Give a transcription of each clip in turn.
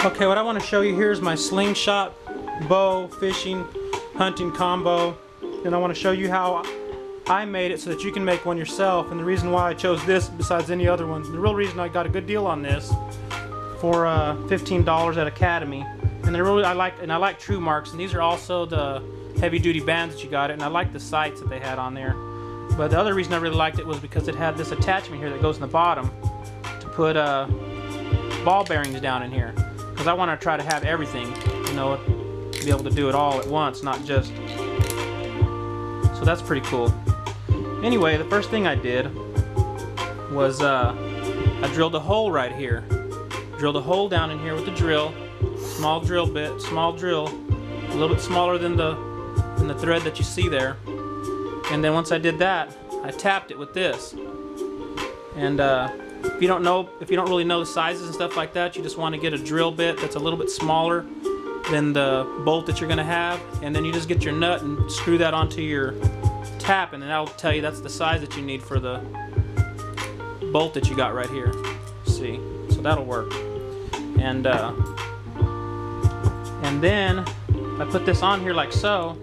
Okay, what I want to show you here is my slingshot bow fishing hunting combo, and I want to show you how I made it so that you can make one yourself. And the reason why I chose this besides any other one, the real reason I got a good deal on this for $15 at Academy, and I like True Marks, and these are also the heavy duty bands that you got it, and I like the sights that they had on there. But the other reason I really liked it was because it had this attachment here that goes in the bottom to put ball bearings down in here, because I want to try to have everything, you know, be able to do it all at once, not just. So that's pretty cool. Anyway, the first thing I did was I drilled a hole right here. Drilled a hole down in here with the drill, small drill bit, small drill, a little bit smaller than the thread that you see there. And then once I did that, I tapped it with this. And if you don't really know the sizes and stuff like that, you just want to get a drill bit that's a little bit smaller than the bolt that you're going to have, and then you just get your nut and screw that onto your tap, and then that'll tell you that's the size that you need for the bolt that you got right here. See, so that'll work. And then I put this on here like so.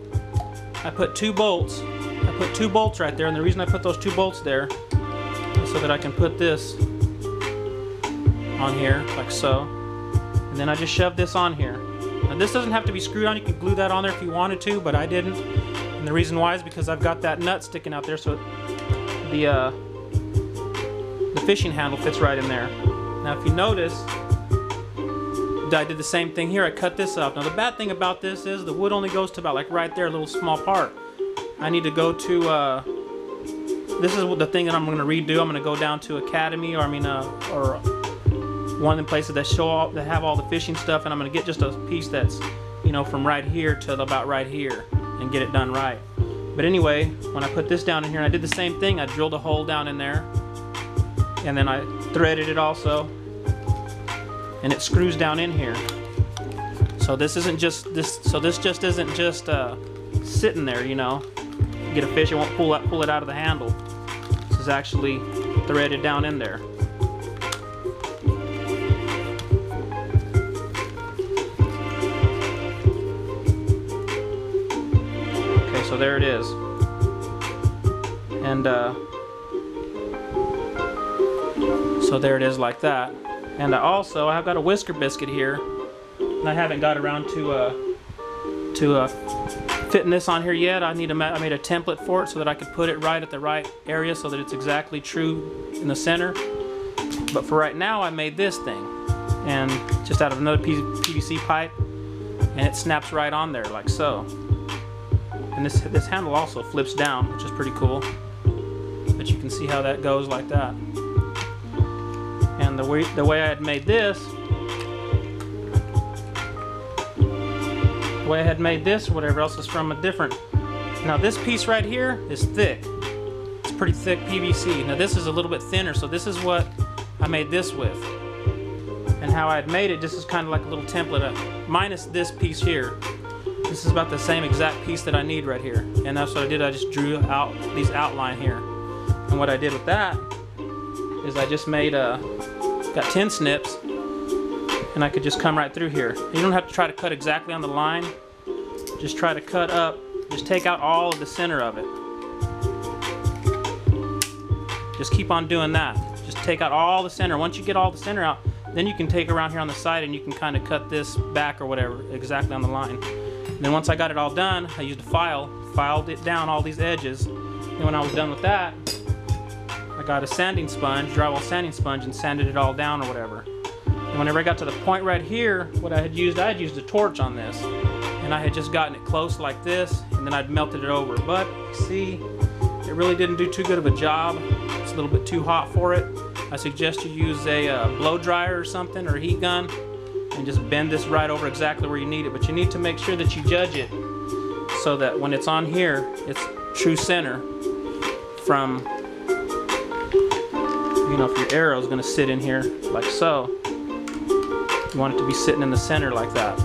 I put two bolts. I put two bolts right there, and the reason I put those two bolts there is so that I can put this on here like so, and then I just shove this on here. Now this doesn't have to be screwed on. You can glue that on there if you wanted to, but I didn't. And the reason why is because I've got that nut sticking out there, so the fishing handle fits right in there. Now if you notice, I did the same thing here. I cut this up. Now the bad thing about this is the wood only goes to about like right there, a little small part. I need to go to, this is the thing that I'm going to redo. I'm going to go down to Academy, or one of the places that that have all the fishing stuff, and I'm going to get just a piece that's, you know, from right here to about right here and get it done right. But anyway, when I put this down in here, and I did the same thing. I drilled a hole down in there, and then I threaded it also, and it screws down in here. So this isn't just this. So this just isn't just sitting there, you know. You get a fish, it won't pull it out of the handle. This is actually threaded down in there. Okay, so there it is. And so there it is like that. And I've got a whisker biscuit here, and I haven't got around to fitting this on here yet. I made a template for it so that I could put it right at the right area so that it's exactly true in the center. But for right now, I made this thing, and just out of another PVC pipe, and it snaps right on there like so. And this handle also flips down, which is pretty cool. But you can see how that goes like that. And the way I had made this. The way I had made this or whatever else is from a different. Now this piece right here is thick. It's pretty thick PVC. Now this is a little bit thinner, so this is what I made this with. And how I had made it, this is kind of like a little template, minus this piece here. This is about the same exact piece that I need right here. And that's what I did. I just drew out these outline here. And what I did with that is I just made got 10 snips, and I could just come right through here. You don't have to try to cut exactly on the line. Just try to cut up. Just take out all of the center of it. Just keep on doing that. Just take out all the center. Once you get all the center out, then you can take around here on the side and you can kind of cut this back or whatever exactly on the line. And then once I got it all done, I used a filed it down all these edges. And when I was done with that, I got a sanding sponge, drywall sanding sponge, and sanded it all down or whatever. And whenever I got to the point right here, what I had used a torch on this, and I had just gotten it close like this, and then I'd melted it over. But see, it really didn't do too good of a job. It's a little bit too hot for it. I suggest you use a blow dryer or something, or a heat gun, and just bend this right over exactly where you need it. But you need to make sure that you judge it so that when it's on here, it's true center from, you know, if your arrow is going to sit in here like so, you want it to be sitting in the center like that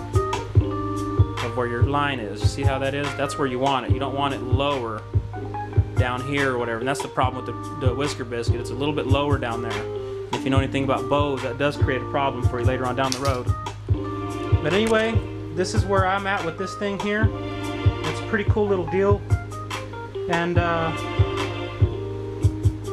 of where your line is. You see how that is? That's where you want it. You don't want it lower down here or whatever. And that's the problem with the whisker biscuit. It's a little bit lower down there. And if you know anything about bows, that does create a problem for you later on down the road. But anyway, this is where I'm at with this thing here. It's a pretty cool little deal, and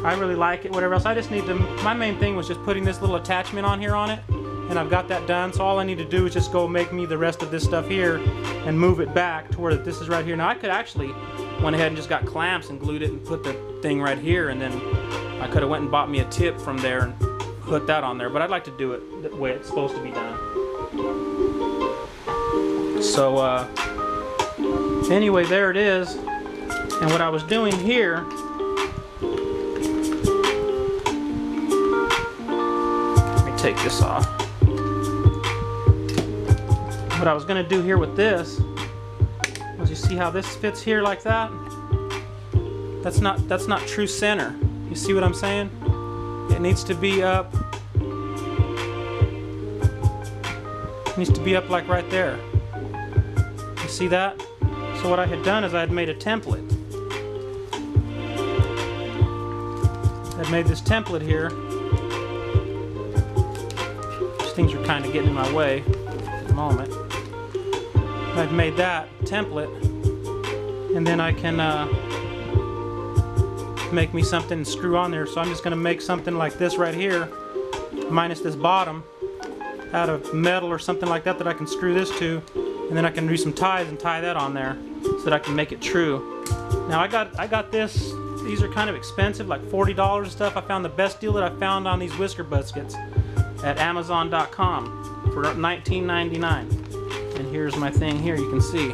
I really like it. Whatever else, I just need to, my main thing was just putting this little attachment on here on it, and I've got that done. So all I need to do is just go make me the rest of this stuff here and move it back to where this is right here. Now I could actually went ahead and just got clamps and glued it and put the thing right here, and then I could have went and bought me a tip from there and put that on there, but I'd like to do it the way it's supposed to be done. So anyway, there it is. And what I was doing here, let me take this off. What I was going to do here with this was, you see how this fits here like that? That's not true center. You see what I'm saying? It needs to be up. It needs to be up like right there. You see that? So what I had done is I had made a template. I'd made this template here. These things are kind of getting in my way at the moment. I've made that template, and then I can make me something and screw on there. So I'm just going to make something like this right here, minus this bottom, out of metal or something like that that I can screw this to, and then I can do some ties and tie that on there so that I can make it true. Now I got this. These are kind of expensive, like $40 and stuff. I found the best deal that I found on these whisker biscuits at Amazon.com for $19.99. And here's my thing here. You can see.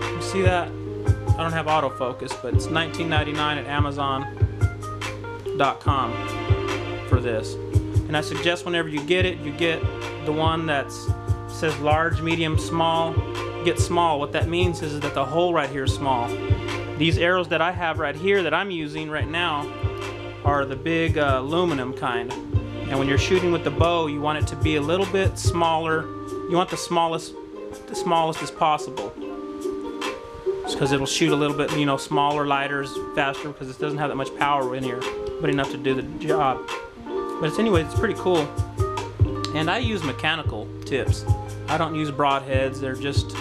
You see that? I don't have autofocus, but it's $19.99 at Amazon.com for this. And I suggest whenever you get it, you get the one that says large, medium, small. Get small. What that means is that the hole right here is small. These arrows that I have right here that I'm using right now are the big aluminum kind. And when you're shooting with the bow, you want it to be a little bit smaller. You want the smallest as possible, because it'll shoot a little bit, you know, smaller, lighter, faster, because it doesn't have that much power in here, but enough to do the job. But anyway, it's pretty cool. And I use mechanical tips. I don't use broadheads. They're just,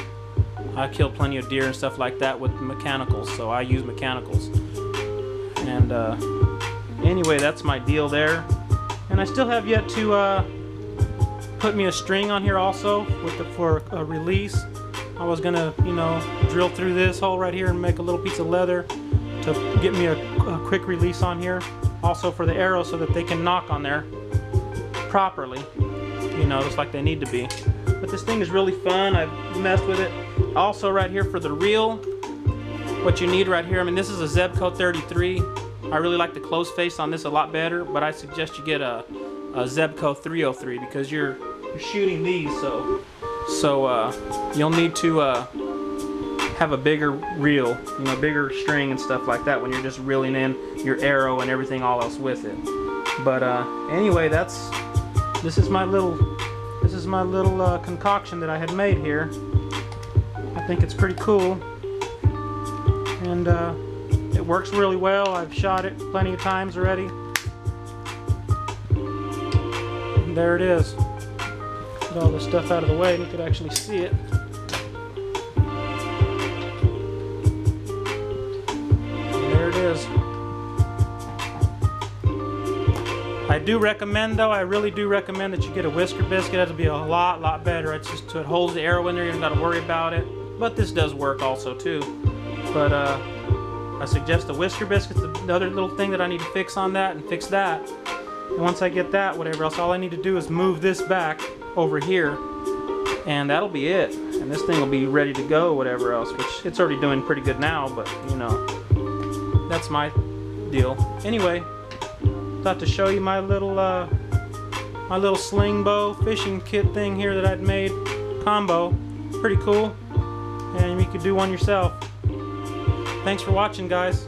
I kill plenty of deer and stuff like that with mechanicals, so I use mechanicals. And anyway, that's my deal there. And I still have yet to put me a string on here also for a release. I was gonna, you know, drill through this hole right here and make a little piece of leather to get me a quick release on here. Also for the arrows, so that they can knock on there properly, you know, just like they need to be. But this thing is really fun. I've messed with it. Also right here for the reel, what you need right here, I mean, this is a Zebco 33. I really like the close face on this a lot better, but I suggest you get a Zebco 303 because you're shooting these, so you'll need to have a bigger reel, you know, bigger string and stuff like that when you're just reeling in your arrow and everything all else with it. But anyway, this is my little concoction that I had made here. I think it's pretty cool, and it works really well. I've shot it plenty of times already. And there it is. Get all this stuff out of the way and you could actually see it. And there it is. I do recommend, though, I really do recommend that you get a whisker biscuit. That'll be a lot better. It's just, it holds the arrow in there. You don't got to worry about it. But this does work also too. But I suggest the whisker biscuits. The other little thing that I need to fix on that, and fix that. And once I get that, whatever else, all I need to do is move this back over here, and that'll be it. And this thing will be ready to go, whatever else, which it's already doing pretty good now, but you know, that's my deal. Anyway, thought to show you my little Slingbow fishing kit thing here that I'd made combo. Pretty cool, and you could do one yourself. Thanks for watching, guys.